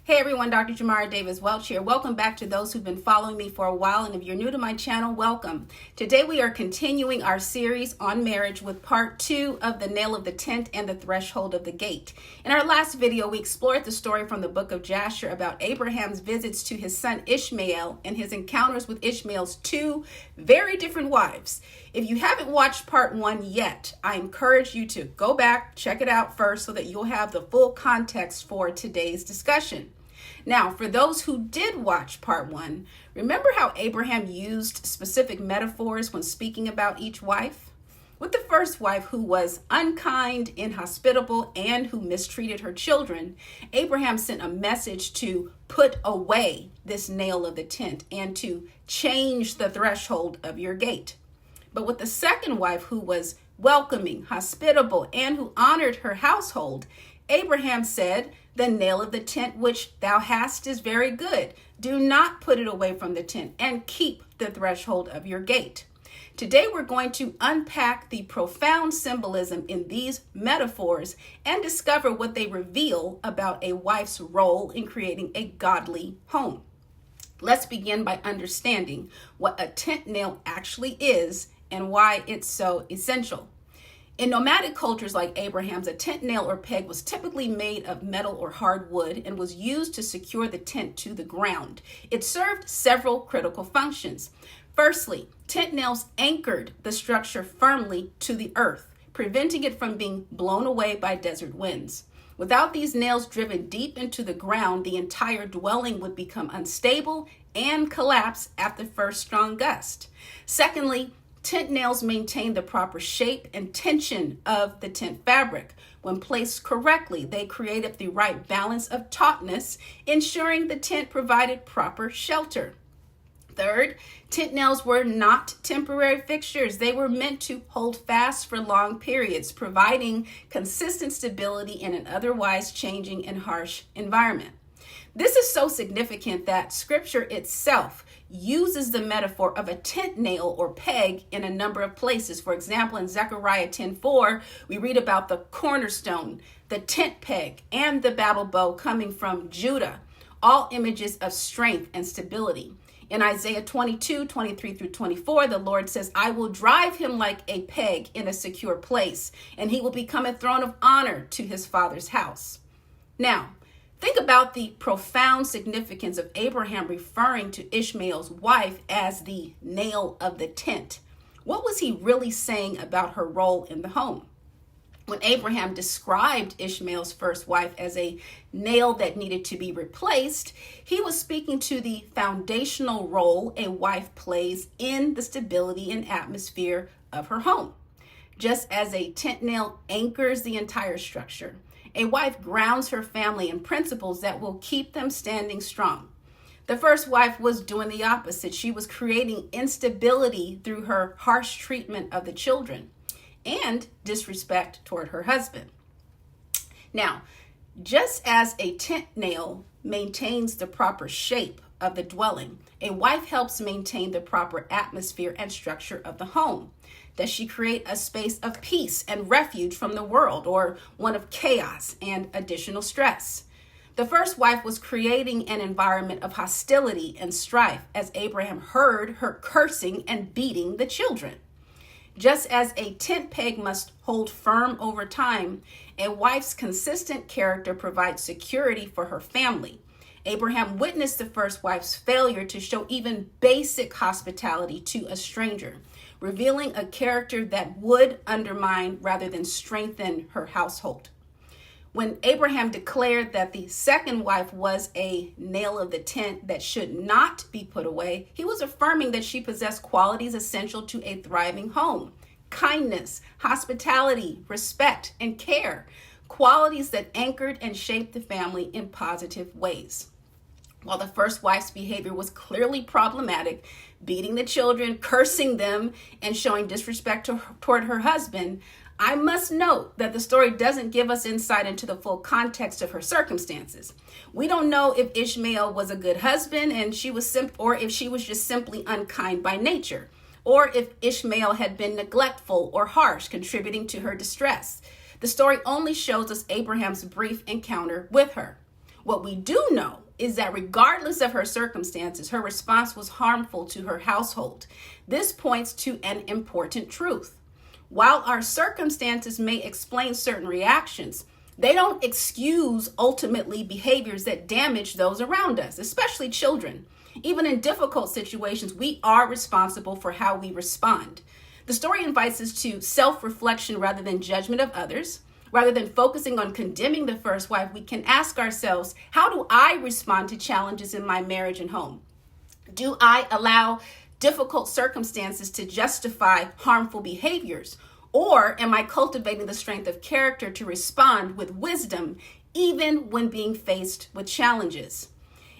Hey everyone, Dr. Jamara Davis Welch here. Welcome back to those who've been following me for a while, and if you're new to my channel, welcome. Today we are continuing our series on marriage with part 2 of the nail of the tent and the threshold of the gate. In our last video, we explored the story from the Book of Jasher about Abraham's visits to his son Ishmael and his encounters with Ishmael's 2 very different wives. If you haven't watched part 1 yet, I encourage you to go back, check it out first so that you'll have the full context for today's discussion. Now, for those who did watch part 1, remember how Abraham used specific metaphors when speaking about each wife? With the first wife, who was unkind, inhospitable, and who mistreated her children, Abraham sent a message to put away this nail of the tent and to change the threshold of your gate. But with the second wife, who was welcoming, hospitable, and who honored her household, Abraham said, "The nail of the tent which thou hast is very good. Do not put it away from the tent, and keep the threshold of your gate." Today we're going to unpack the profound symbolism in these metaphors and discover what they reveal about a wife's role in creating a godly home. Let's begin by understanding what a tent nail actually is and why it's so essential. In nomadic cultures like Abraham's, a tent nail or peg was typically made of metal or hardwood and was used to secure the tent to the ground. It served several critical functions. Firstly, tent nails anchored the structure firmly to the earth, preventing it from being blown away by desert winds. Without these nails driven deep into the ground, the entire dwelling would become unstable and collapse after the first strong gust. Secondly, tent nails maintain the proper shape and tension of the tent fabric. When placed correctly, they created the right balance of tautness, ensuring the tent provided proper shelter. Third, tent nails were not temporary fixtures. They were meant to hold fast for long periods, providing consistent stability in an otherwise changing and harsh environment. This is so significant that Scripture itself uses the metaphor of a tent nail or peg in a number of places. For example, in Zechariah 10:4, we read about the cornerstone, the tent peg, and the battle bow coming from Judah, all images of strength and stability. In Isaiah 22:23-24, the Lord says, "I will drive him like a peg in a secure place, and he will become a throne of honor to his father's house." Now, think about the profound significance of Abraham referring to Ishmael's wife as the nail of the tent. What was he really saying about her role in the home? When Abraham described Ishmael's first wife as a nail that needed to be replaced, he was speaking to the foundational role a wife plays in the stability and atmosphere of her home. Just as a tent nail anchors the entire structure, a wife grounds her family in principles that will keep them standing strong. The first wife was doing the opposite. She was creating instability through her harsh treatment of the children and disrespect toward her husband. Now, just as a tent nail maintains the proper shape of the dwelling, a wife helps maintain the proper atmosphere and structure of the home. Does she create a space of peace and refuge from the world, or one of chaos and additional stress? The first wife was creating an environment of hostility and strife as Abraham heard her cursing and beating the children. Just as a tent peg must hold firm over time, a wife's consistent character provides security for her family. Abraham witnessed the first wife's failure to show even basic hospitality to a stranger, revealing a character that would undermine rather than strengthen her household. When Abraham declared that the second wife was a nail of the tent that should not be put away, he was affirming that she possessed qualities essential to a thriving home: kindness, hospitality, respect, and care, qualities that anchored and shaped the family in positive ways. While the first wife's behavior was clearly problematic, beating the children, cursing them, and showing disrespect toward her husband, I must note that the story doesn't give us insight into the full context of her circumstances. We don't know if Ishmael was a good husband and or if she was just simply unkind by nature, or if Ishmael had been neglectful or harsh, contributing to her distress. The story only shows us Abraham's brief encounter with her. What we do know is that regardless of her circumstances, her response was harmful to her household. This points to an important truth. While our circumstances may explain certain reactions, they don't excuse ultimately behaviors that damage those around us, especially children. Even in difficult situations, we are responsible for how we respond. The story invites us to self-reflection rather than judgment of others. Rather than focusing on condemning the first wife, we can ask ourselves, how do I respond to challenges in my marriage and home? Do I allow difficult circumstances to justify harmful behaviors? Or am I cultivating the strength of character to respond with wisdom, even when being faced with challenges?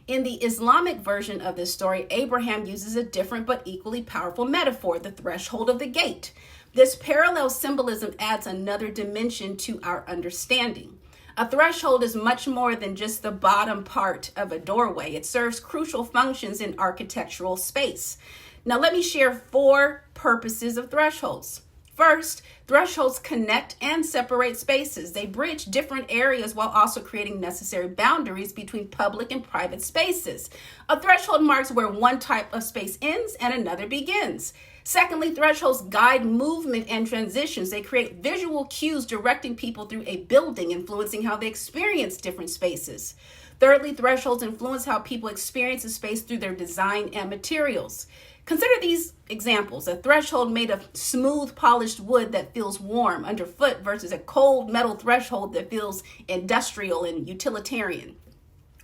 In the Islamic version of this story, Abraham uses a different but equally powerful metaphor, the threshold of the gate. This parallel symbolism adds another dimension to our understanding. A threshold is much more than just the bottom part of a doorway. It serves crucial functions in architectural space. Now, let me share 4 purposes of thresholds. First, thresholds connect and separate spaces. They bridge different areas while also creating necessary boundaries between public and private spaces. A threshold marks where one type of space ends and another begins. Secondly, thresholds guide movement and transitions. They create visual cues directing people through a building, influencing how they experience different spaces. Thirdly, thresholds influence how people experience a space through their design and materials. Consider these examples: a threshold made of smooth, polished wood that feels warm underfoot versus a cold metal threshold that feels industrial and utilitarian.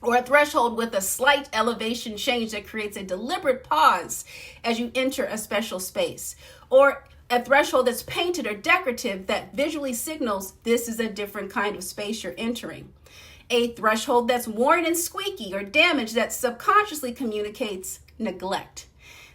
Or a threshold with a slight elevation change that creates a deliberate pause as you enter a special space. Or a threshold that's painted or decorative that visually signals this is a different kind of space you're entering. A threshold that's worn and squeaky or damaged that subconsciously communicates neglect.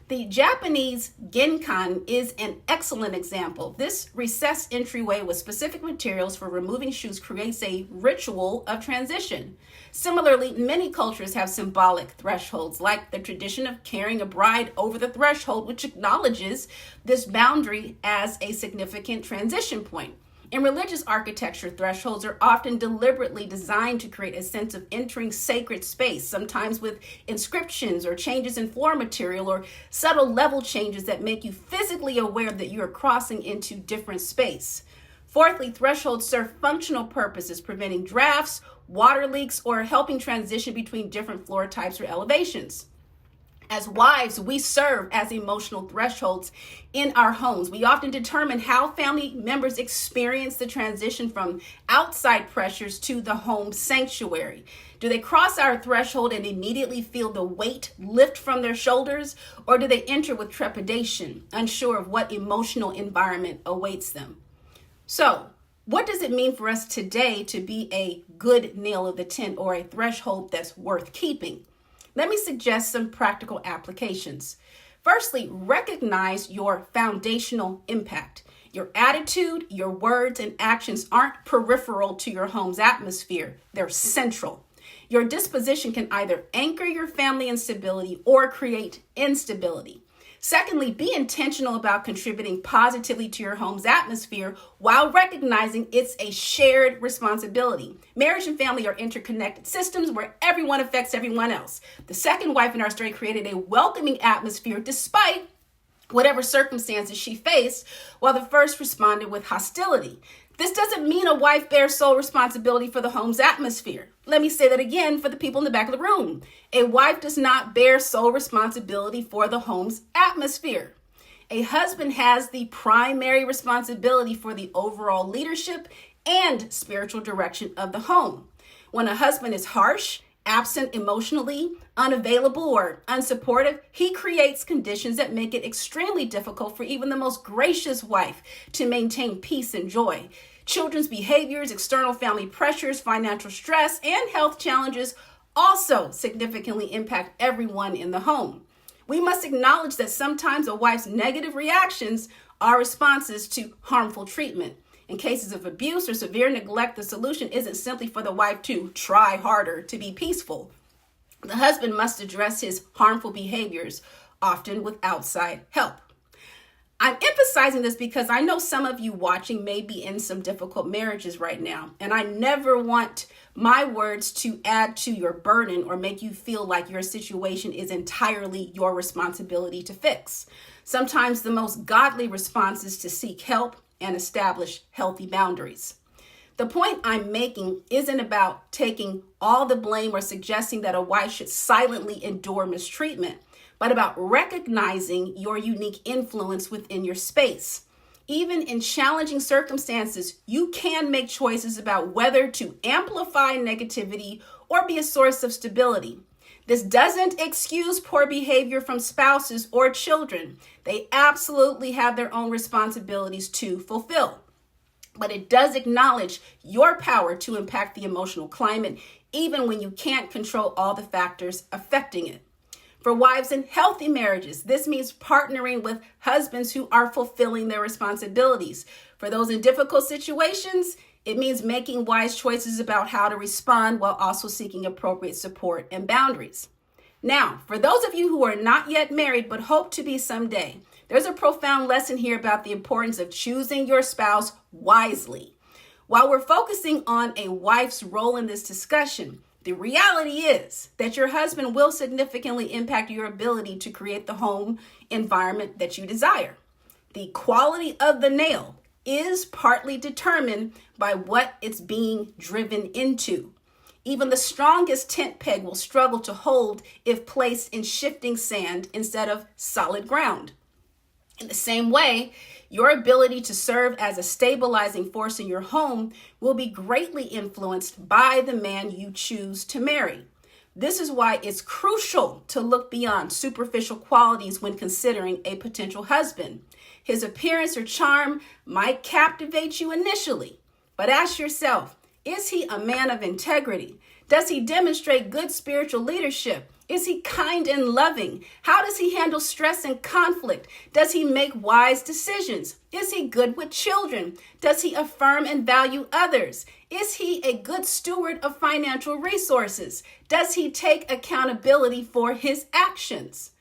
The Japanese genkan is an excellent example. This recessed entryway with specific materials for removing shoes creates a ritual of transition. Similarly, many cultures have symbolic thresholds, like the tradition of carrying a bride over the threshold, which acknowledges this boundary as a significant transition point. In religious architecture, thresholds are often deliberately designed to create a sense of entering sacred space, sometimes with inscriptions or changes in floor material or subtle level changes that make you physically aware that you are crossing into different space. Fourthly, thresholds serve functional purposes, preventing drafts, water leaks, or helping transition between different floor types or elevations. As wives, we serve as emotional thresholds in our homes. We often determine how family members experience the transition from outside pressures to the home sanctuary. Do they cross our threshold and immediately feel the weight lift from their shoulders, or do they enter with trepidation, unsure of what emotional environment awaits them? So, what does it mean for us today to be a good nail of the tent or a threshold that's worth keeping? Let me suggest some practical applications. Firstly, recognize your foundational impact. Your attitude, your words, and actions aren't peripheral to your home's atmosphere. They're central. Your disposition can either anchor your family in stability or create instability. Secondly, be intentional about contributing positively to your home's atmosphere while recognizing it's a shared responsibility. Marriage and family are interconnected systems where everyone affects everyone else. The second wife in our story created a welcoming atmosphere despite whatever circumstances she faced, while the first responded with hostility. This doesn't mean a wife bears sole responsibility for the home's atmosphere. Let me say that again for the people in the back of the room. A wife does not bear sole responsibility for the home's atmosphere. A husband has the primary responsibility for the overall leadership and spiritual direction of the home. When a husband is harsh, absent emotionally, unavailable, or unsupportive, he creates conditions that make it extremely difficult for even the most gracious wife to maintain peace and joy. Children's behaviors, external family pressures, financial stress, and health challenges also significantly impact everyone in the home. We must acknowledge that sometimes a wife's negative reactions are responses to harmful treatment. In cases of abuse or severe neglect, the solution isn't simply for the wife to try harder to be peaceful. The husband must address his harmful behaviors, often with outside help. I'm emphasizing this because I know some of you watching may be in some difficult marriages right now, and I never want my words to add to your burden or make you feel like your situation is entirely your responsibility to fix. Sometimes the most godly response is to seek help and establish healthy boundaries. The point I'm making isn't about taking all the blame or suggesting that a wife should silently endure mistreatment, but about recognizing your unique influence within your space. Even in challenging circumstances, you can make choices about whether to amplify negativity or be a source of stability. This doesn't excuse poor behavior from spouses or children. They absolutely have their own responsibilities to fulfill. But it does acknowledge your power to impact the emotional climate, even when you can't control all the factors affecting it. For wives in healthy marriages, this means partnering with husbands who are fulfilling their responsibilities. For those in difficult situations, it means making wise choices about how to respond while also seeking appropriate support and boundaries. Now, for those of you who are not yet married but hope to be someday, there's a profound lesson here about the importance of choosing your spouse wisely. While we're focusing on a wife's role in this discussion, the reality is that your husband will significantly impact your ability to create the home environment that you desire. The quality of the nail is partly determined by what it's being driven into. Even the strongest tent peg will struggle to hold if placed in shifting sand instead of solid ground. In the same way, your ability to serve as a stabilizing force in your home will be greatly influenced by the man you choose to marry. This is why it's crucial to look beyond superficial qualities when considering a potential husband. His appearance or charm might captivate you initially, but ask yourself, is he a man of integrity? Does he demonstrate good spiritual leadership? Is he kind and loving? How does he handle stress and conflict? Does he make wise decisions? Is he good with children? Does he affirm and value others? Is he a good steward of financial resources? Does he take accountability for his actions?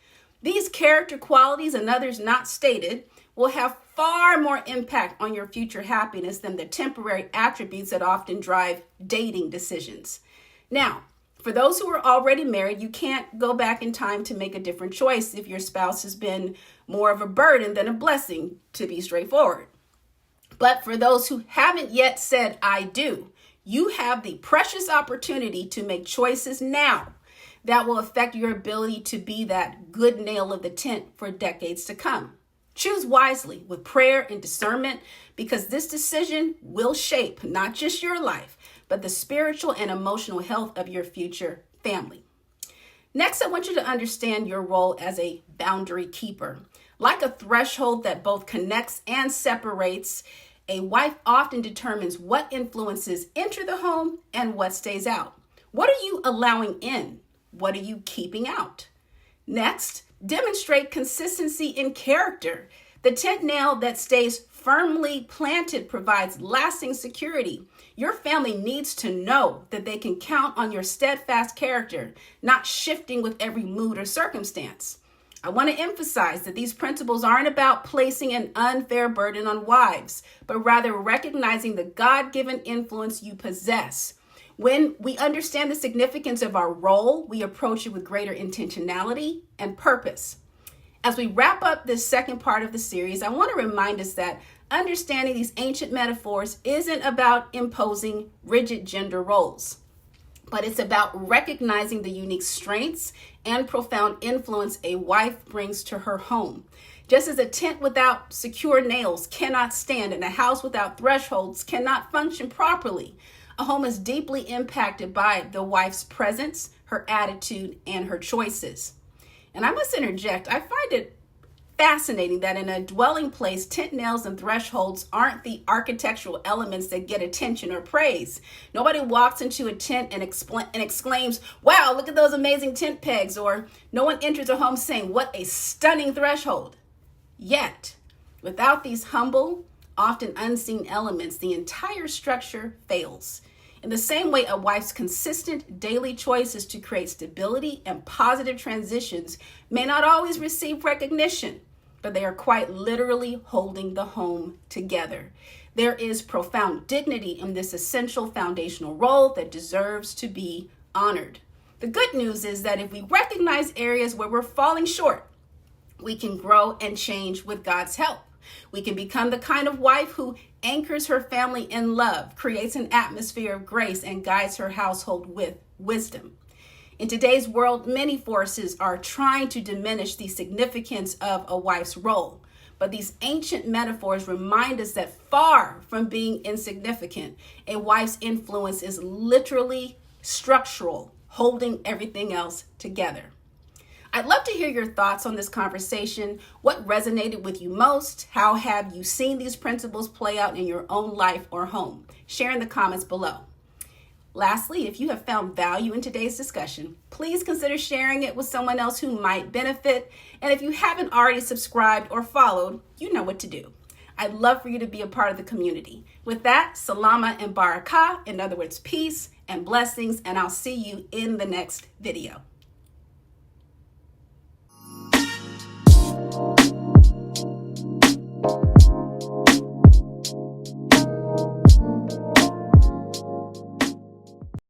These character qualities and others not stated will have far more impact on your future happiness than the temporary attributes that often drive dating decisions. Now, for those who are already married, you can't go back in time to make a different choice if your spouse has been more of a burden than a blessing, to be straightforward. But for those who haven't yet said, I do, you have the precious opportunity to make choices now that will affect your ability to be that good nail of the tent for decades to come. Choose wisely with prayer and discernment, because this decision will shape not just your life, but the spiritual and emotional health of your future family. Next, I want you to understand your role as a boundary keeper. Like a threshold that both connects and separates, a wife often determines what influences enter the home and what stays out. What are you allowing in? What are you keeping out? Next, demonstrate consistency in character. The tent nail that stays firmly planted provides lasting security. Your family needs to know that they can count on your steadfast character, not shifting with every mood or circumstance. I want to emphasize that these principles aren't about placing an unfair burden on wives, but rather recognizing the God-given influence you possess. When we understand the significance of our role, we approach it with greater intentionality and purpose. As we wrap up this second part of the series, I want to remind us that understanding these ancient metaphors isn't about imposing rigid gender roles, but it's about recognizing the unique strengths and profound influence a wife brings to her home. Just as a tent without secure nails cannot stand and a house without thresholds cannot function properly, a home is deeply impacted by the wife's presence, her attitude, and her choices. And I must interject, I find it fascinating that in a dwelling place, tent nails and thresholds aren't the architectural elements that get attention or praise. Nobody walks into a tent and exclaims, wow, look at those amazing tent pegs, or no one enters a home saying, what a stunning threshold. Yet, without these humble, often unseen elements, the entire structure fails. In the same way, a wife's consistent daily choices to create stability and positive transitions may not always receive recognition, but they are quite literally holding the home together. There is profound dignity in this essential foundational role that deserves to be honored. The good news is that if we recognize areas where we're falling short, we can grow and change with God's help. We can become the kind of wife who anchors her family in love, creates an atmosphere of grace, and guides her household with wisdom. In today's world, many forces are trying to diminish the significance of a wife's role. But these ancient metaphors remind us that far from being insignificant, a wife's influence is literally structural, holding everything else together. I'd love to hear your thoughts on this conversation. What resonated with you most? How have you seen these principles play out in your own life or home? Share in the comments below. Lastly, if you have found value in today's discussion, please consider sharing it with someone else who might benefit. And if you haven't already subscribed or followed, you know what to do. I'd love for you to be a part of the community. With that, salama and barakah, in other words, peace and blessings, and I'll see you in the next video.